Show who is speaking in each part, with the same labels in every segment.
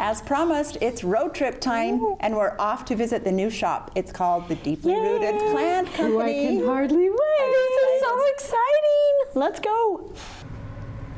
Speaker 1: As promised, it's road trip time, and we're off to visit the new shop. It's called the Deeply Rooted Plant Company.
Speaker 2: Oh, I can hardly wait. This is so exciting. Let's go.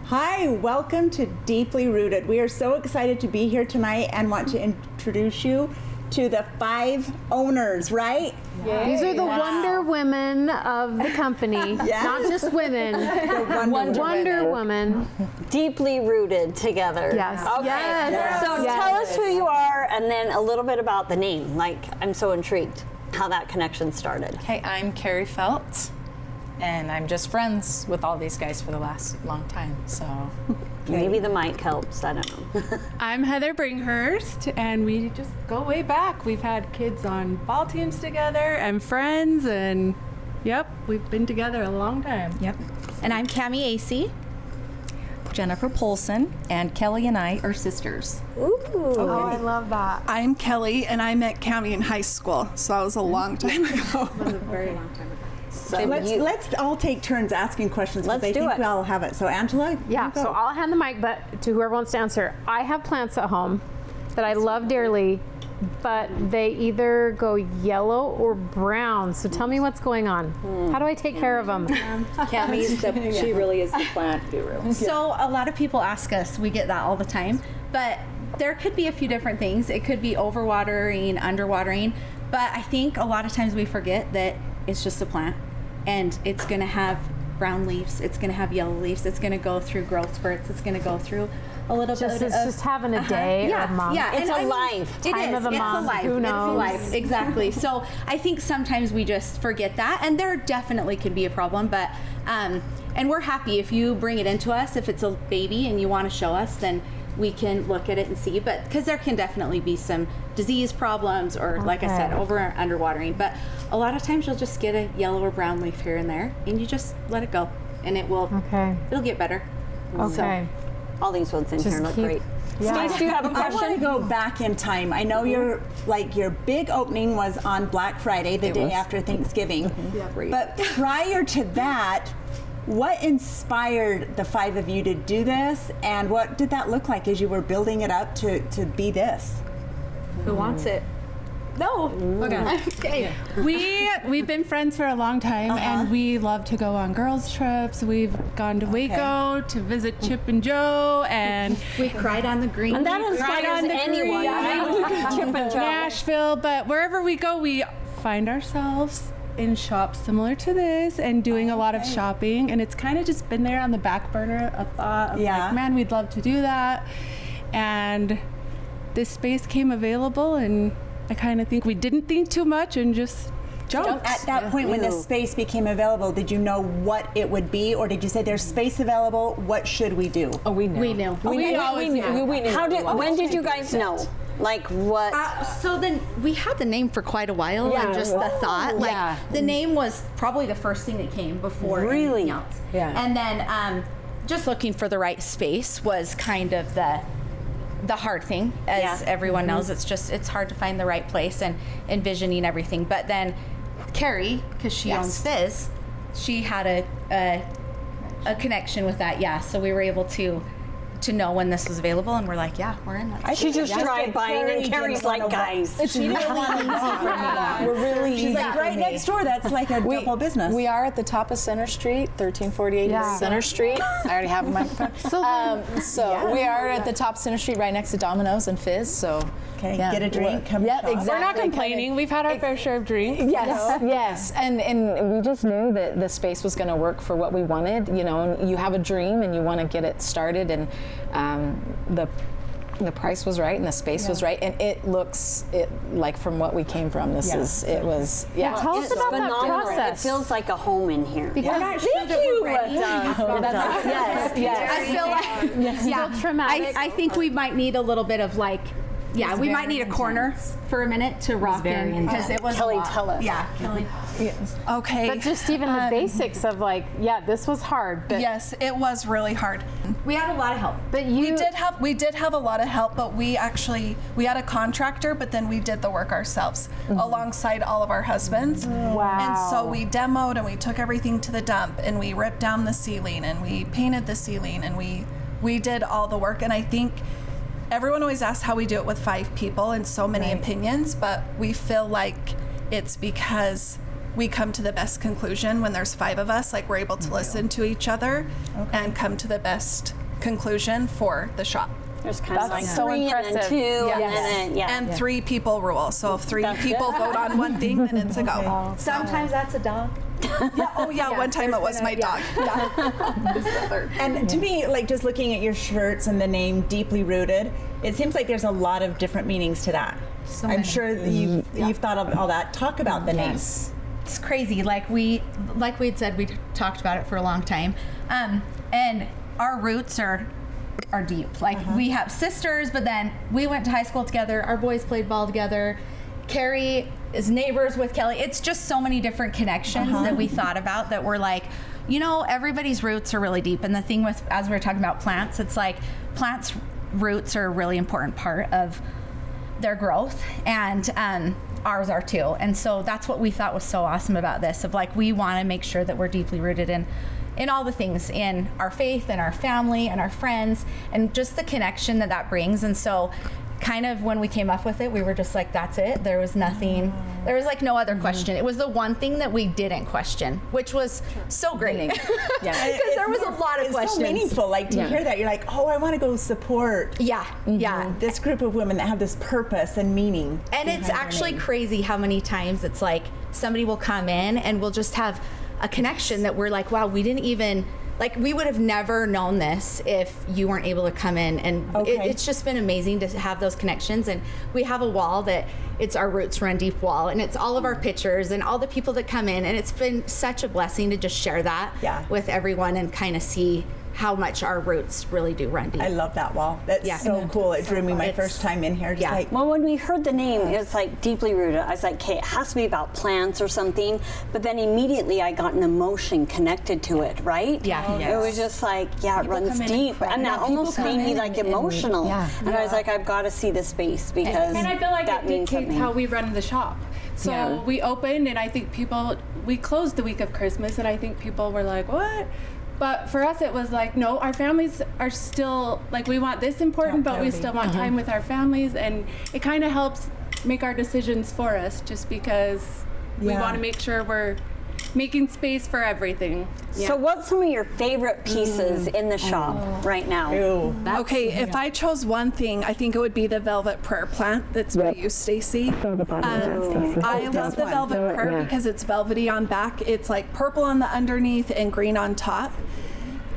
Speaker 1: Hi, welcome to Deeply Rooted. We are so excited to be here tonight and want to introduce you to the 5 owners, right?
Speaker 2: Yay. These are the Wonder Women of the company, not just women. Wonder Woman.
Speaker 3: Deeply rooted together.
Speaker 2: Yes.
Speaker 3: Okay.
Speaker 2: Yes.
Speaker 3: So tell us who you are and then a little bit about the name. Like, I'm so intrigued how that connection started.
Speaker 4: Hey, I'm Carrie Felt, and I'm just friends with all these guys for the last long time, so.
Speaker 3: Maybe the mic helps, I don't know.
Speaker 5: I'm Heather Bringhurst, and we just go way back. We've had kids on ball teams together and friends, and yep, we've been together a long time.
Speaker 6: Yep. And I'm Cammie Acey, Jennifer Polson, and Kelly and I are sisters.
Speaker 3: Ooh.
Speaker 2: Oh, I love that.
Speaker 7: I'm Kelly, and I met Cammie in high school, so that was a long time ago.
Speaker 5: It was a very long time ago.
Speaker 3: So
Speaker 1: Let's all take turns asking questions, because I
Speaker 3: Let's do
Speaker 1: think
Speaker 3: it.
Speaker 1: we all have it. So Angela?
Speaker 2: Yeah,
Speaker 1: you go.
Speaker 2: so I'll hand the mic but to whoever wants to answer. I have plants at home that I love dearly, but they either go yellow or brown. So tell me what's going on. How do I take care of them?
Speaker 8: She really is the plant guru.
Speaker 6: So a lot of people ask us, we get that all the time, but there could be a few different things. It could be overwatering, underwatering, but I think a lot of times we forget that it's just a plant and it's going to have brown leaves, it's going to have yellow leaves, it's going to go through growth spurts, it's going to go through a little bit of...
Speaker 2: It's just having a day or a month.
Speaker 6: Yeah,
Speaker 3: It's
Speaker 6: and I mean,
Speaker 3: alive.
Speaker 6: It
Speaker 2: Time
Speaker 6: is.
Speaker 2: of the
Speaker 6: It's
Speaker 2: month.
Speaker 6: alive.
Speaker 2: Who
Speaker 6: It's
Speaker 2: knows?
Speaker 6: alive. Exactly. So I think sometimes we just forget that, and there definitely could be a problem. But and we're happy if you bring it into us. If it's a baby and you want to show us, then we can look at it and see. But because there can definitely be some disease problems, or like I said, over or underwatering. But a lot of times you'll just get a yellow or brown leaf here and there, and you just let it go, and it will.
Speaker 2: Okay.
Speaker 6: It'll get better.
Speaker 2: Okay.
Speaker 3: all these ones in
Speaker 2: Just
Speaker 3: here look
Speaker 2: keep-
Speaker 3: great.
Speaker 2: Yeah.
Speaker 3: Stace, do you have a
Speaker 1: I want to
Speaker 3: question?
Speaker 1: go back in time. I know your big opening was on Black Friday, the day after Thanksgiving. But prior to that, what inspired the 5 of you to do this, and what did that look like as you were building it up to be this?
Speaker 6: Who wants it?
Speaker 5: No. Okay. We've been friends for a long time, and we love to go on girls' trips. We've gone to Waco to visit Chip and Jo, and
Speaker 6: We cried on the green.
Speaker 3: And that
Speaker 5: Right
Speaker 3: inspires
Speaker 5: on the
Speaker 3: anyone. right? Chip and Jo.
Speaker 5: Nashville. But wherever we go, we find ourselves in shops similar to this and doing a lot of shopping. And it's kind of just been there on the back burner, a thought of like, man, we'd love to do that. And this space came available, and I kind of think we didn't think too much and just jumped.
Speaker 1: At that point, when this space became available, did you know what it would be, or did you say there's space available? What should we do?
Speaker 8: Oh, we knew.
Speaker 6: We knew.
Speaker 5: We always knew.
Speaker 8: We knew.
Speaker 3: When did you guys know? Like what?
Speaker 6: So then we had the name for quite a while, and just the thought, like the name was probably the first thing that came before
Speaker 3: Really?
Speaker 6: anything else.
Speaker 8: Yeah.
Speaker 6: And then just looking for the right space was kind of the hard thing, as everyone knows. It's hard to find the right place and envisioning everything. But then Carrie, because she owns Fizz, she had a connection with that. Yeah, so we were able to know when this was available, and we're like, we're in.
Speaker 3: She just drive by and Carrie's like, guys.
Speaker 1: It's really easy for me. We're really easy. She's like right next door. That's like a double business.
Speaker 4: We are at the top of Center Street, 1348
Speaker 2: Yeah.
Speaker 4: Center Street. I already have a microphone. So we are at the top of Center Street, right next to Domino's and Fizz. So
Speaker 1: Okay, get a drink, come shop.
Speaker 4: exactly.
Speaker 5: We're not complaining. We've had our fair share of drinks.
Speaker 4: Yes, and we just knew that the space was going to work for what we wanted. You know, and you have a dream and you want to get it started, and the price was right and the space was right, and it looks like from what we came from. Tell us
Speaker 2: about that process.
Speaker 3: It feels like a home in here.
Speaker 2: Because
Speaker 6: Thank you.
Speaker 3: Yes.
Speaker 6: I feel like
Speaker 2: still traumatic.
Speaker 6: I think we might need a little bit of like. Yeah, we might need a corner for a minute to rock in, because it was
Speaker 3: Kelly,
Speaker 6: a lot.
Speaker 3: tell us.
Speaker 6: Yeah, Kelly.
Speaker 7: Okay.
Speaker 2: But just even the basics of like, this was hard. But
Speaker 7: Yes, it was really hard.
Speaker 6: We had a lot of help.
Speaker 2: But you
Speaker 7: We did have a lot of help, but we had a contractor, but then we did the work ourselves alongside all of our husbands.
Speaker 2: Wow.
Speaker 7: And so we demoed and we took everything to the dump, and we ripped down the ceiling and we painted the ceiling, and we did all the work. And I think everyone always asks how we do it with 5 people and so many opinions, but we feel like it's because we come to the best conclusion when there's 5 of us. Like, we're able to listen to each other and come to the best conclusion for the shop.
Speaker 3: There's kind of like
Speaker 2: so
Speaker 3: 3 and then
Speaker 2: impressive.
Speaker 3: 2
Speaker 7: Yes.
Speaker 3: and then
Speaker 7: And 3 people rule. So if 3 people vote on one thing, then it's a go.
Speaker 6: Sometimes that's a dog.
Speaker 7: One time it was my dog.
Speaker 1: And to me, like, just looking at your shirts and the name Deeply Rooted, it seems like there's a lot of different meanings to that. I'm sure that you've thought of all that. Talk about the name.
Speaker 6: It's crazy. Like we had said, we talked about it for a long time, and our roots are deep. Like we have sisters, but then we went to high school together. Our boys played ball together. Carrie is neighbors with Kelly. It's just so many different connections that we thought about that were like, everybody's roots are really deep. And the thing with, as we were talking about plants, it's like plants' roots are a really important part of their growth, and ours are too. And so that's what we thought was so awesome about this, of like, we want to make sure that we're deeply rooted in all the things, in our faith and our family and our friends, and just the connection that brings. And so kind of when we came up with it, we were just like, that's it. There was nothing, there was like no other question. It was the one thing that we didn't question, which was so great. Because there was a lot of questions.
Speaker 1: It's so meaningful, like, to hear that. You're like, oh, I want to go support this group of women that have this purpose and meaning.
Speaker 6: And it's actually crazy how many times it's like somebody will come in and we'll just have a connection that we're like, wow, we didn't even, like, we would have never known this if you weren't able to come in. And it's just been amazing to have those connections. And we have a wall that it's our Roots Run Deep wall, and it's all of our pictures and all the people that come in. And it's been such a blessing to just share that with everyone and kind of see how much our roots really do run deep.
Speaker 1: I love that wall. That's so cool. It drew me my first time in here. Just like,
Speaker 3: well, when we heard the name, it was like Deeply Rooted. I was like, okay, it has to be about plants or something. But then immediately I got an emotion connected to it, right?
Speaker 6: Yeah.
Speaker 3: It was just like, it runs deep. And that almost made me like emotional. And I was like, I've got to see this space, because
Speaker 5: and I feel like
Speaker 3: that
Speaker 5: it
Speaker 3: means
Speaker 5: dictates
Speaker 3: something.
Speaker 5: how we run the shop. So we opened, and I think we closed the week of Christmas, and I think people were like, what? But for us, it was like, no, our families are still, like, we want this important, but we still want time with our families. And it kind of helps make our decisions for us, just because we want to make sure we're making space for everything.
Speaker 3: So what's some of your favorite pieces in the shop right now?
Speaker 7: Okay, if I chose one thing, I think it would be the velvet prayer plant that's by you, Stacy. I love the velvet prayer because it's velvety on back. It's like purple on the underneath and green on top.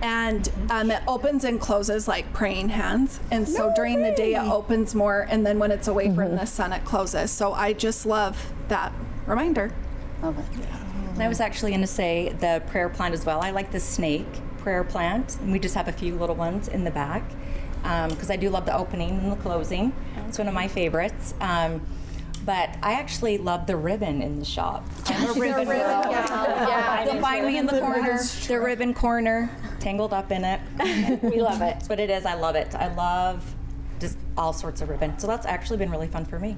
Speaker 7: And it opens and closes like praying hands. And so during the day it opens more, and then when it's away from the sun it closes. So I just love that reminder.
Speaker 3: Love it.
Speaker 9: And I was actually going to say the prayer plant as well. I like the snake prayer plant, and we just have a few little ones in the back because I do love the opening and the closing. It's one of my favorites. But I actually love the ribbon in the shop. I'm a ribbon girl. You'll find me in the corner, the ribbon corner, tangled up in it. We love it. That's what it is. I love it. I love just all sorts of ribbon. So that's actually been really fun for me.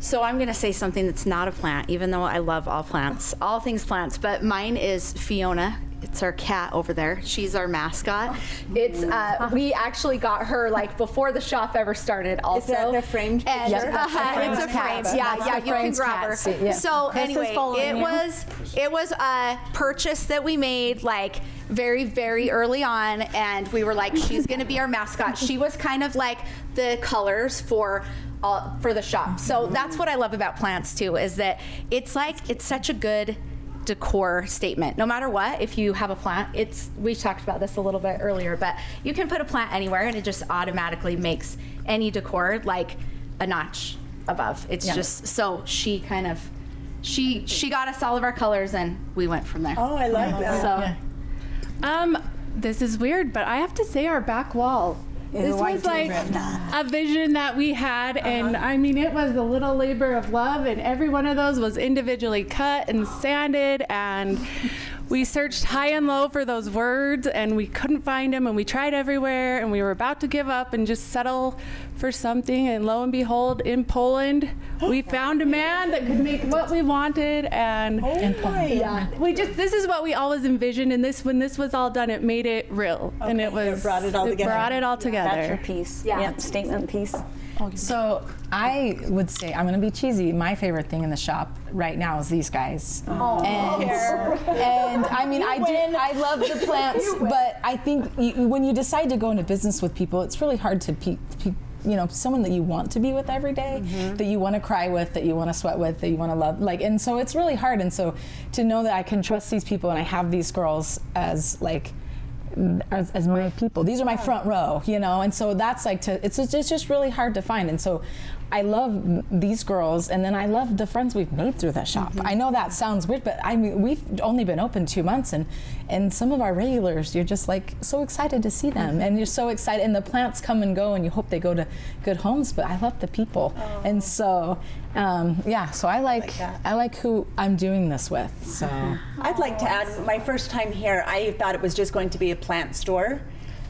Speaker 6: So I'm going to say something that's not a plant, even though I love all plants, all things plants, but mine is Fiona. It's our cat over there. She's our mascot. It's we actually got her like before the shop ever started. Also,
Speaker 1: is that the framed
Speaker 6: and
Speaker 1: picture?
Speaker 6: it's a frame. Yeah, you can grab her. So anyway, it was a purchase that we made like very, very early on, and we were like, she's going to be our mascot. She was kind of like the colors for the shop. So that's what I love about plants too, is that it's such a good decor statement. No matter what, if you have a plant, we talked about this a little bit earlier, but you can put a plant anywhere and it just automatically makes any decor like a notch above. It's just, so she got us all of our colors and we went from there.
Speaker 1: Oh, I like that.
Speaker 5: So, this is weird, but I have to say our back wall. This was like a vision that we had, and I mean, it was a little labor of love, and every one of those was individually cut and sanded, and we searched high and low for those words, and we couldn't find them, and we tried everywhere, and we were about to give up and just settle for something, and lo and behold, in Poland, we found a man that could make what we wanted, and this is what we always envisioned, and when this was all done, it made it real, and it brought it all together.
Speaker 3: That's your piece. Yeah. Statement piece.
Speaker 4: So I would say, I'm going to be cheesy, my favorite thing in the shop right now is these guys. And I mean, I love the plants, but I think when you decide to go into business with people, it's really hard to someone that you want to be with every day, that you want to cry with, that you want to sweat with, that you want to love, and so it's really hard. And so to know that I can trust these people and I have these girls as my people. These are my front row, and so that's it's just really hard to find. And so I love these girls, and then I love the friends we've made through the shop. I know that sounds weird, but I mean, we've only been open 2 months, and some of our regulars, you're just so excited to see them, and you're so excited, and the plants come and go, and you hope they go to good homes, but I love the people. And so so I like who I'm doing this with. So
Speaker 1: I'd like to add, my first time here, I thought it was just going to be a plant store.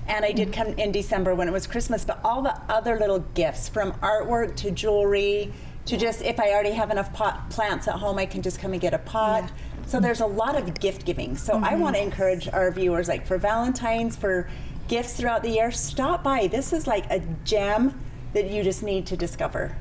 Speaker 1: And I did come in December when it was Christmas, but all the other little gifts, from artwork to jewelry to just, if I already have enough plants at home, I can just come and get a pot. So there's a lot of gift giving. So I want to encourage our viewers, for Valentine's, for gifts throughout the year, stop by. This is like a gem that you just need to discover.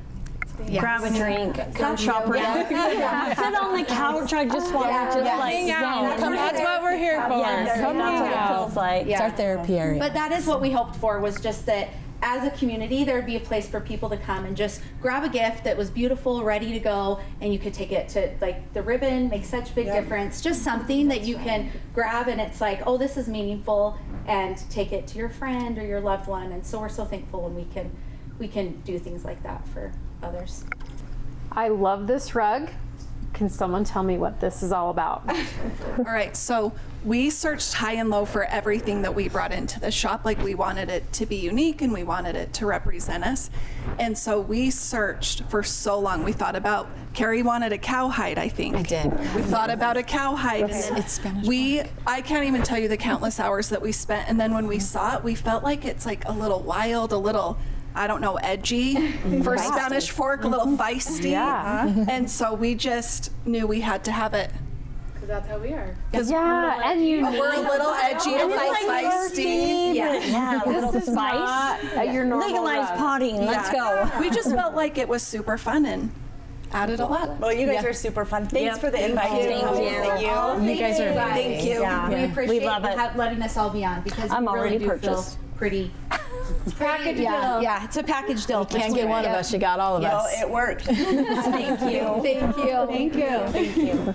Speaker 3: Grab a drink, come shop around. Sit on the couch. I just want to
Speaker 5: hang out. That's what we're here for.
Speaker 3: Come hang out. It feels like.
Speaker 4: It's our therapy area.
Speaker 6: But that is what we hoped for, was just that as a community, there'd be a place for people to come and just grab a gift that was beautiful, ready to go, and you could take it to, the ribbon makes such a big difference. Just something that you can grab and it's oh, this is meaningful, and take it to your friend or your loved one. And so we're so thankful when we can do things like that for others.
Speaker 2: I love this rug. Can someone tell me what this is all about?
Speaker 7: All right, so we searched high and low for everything that we brought into the shop. We wanted it to be unique and we wanted it to represent us. And so we searched for so long. We thought about, Carrie wanted a cowhide, I think.
Speaker 4: I did.
Speaker 7: We thought about a cowhide.
Speaker 4: It's Spanish.
Speaker 7: I can't even tell you the countless hours that we spent. And then when we saw it, we felt like it's a little wild, a little, I don't know, edgy for Spanish fork, a little feisty.
Speaker 2: Yeah.
Speaker 7: And so we just knew we had to have it.
Speaker 6: Because that's how we are.
Speaker 2: And
Speaker 7: we're a little edgy and feisty.
Speaker 3: Yeah, a little spice.
Speaker 2: Your normal
Speaker 3: Legalized
Speaker 2: rug.
Speaker 3: potting. Let's go.
Speaker 7: We just felt like it was super fun and added a lot.
Speaker 1: Well, you guys are super fun. Thanks for the invite.
Speaker 3: Thank you.
Speaker 4: You guys are
Speaker 7: Thank you.
Speaker 6: We appreciate
Speaker 3: We love it.
Speaker 6: Letting us all be on, because
Speaker 3: I'm
Speaker 6: we really
Speaker 3: already
Speaker 6: do
Speaker 3: purchased.
Speaker 6: feel pretty.
Speaker 8: Package deal.
Speaker 6: Yeah, it's a package deal.
Speaker 4: Can't get one of us, you got all of us.
Speaker 1: Well, it worked.
Speaker 3: Thank you.
Speaker 6: Thank you.
Speaker 8: Thank you.
Speaker 1: Thank you.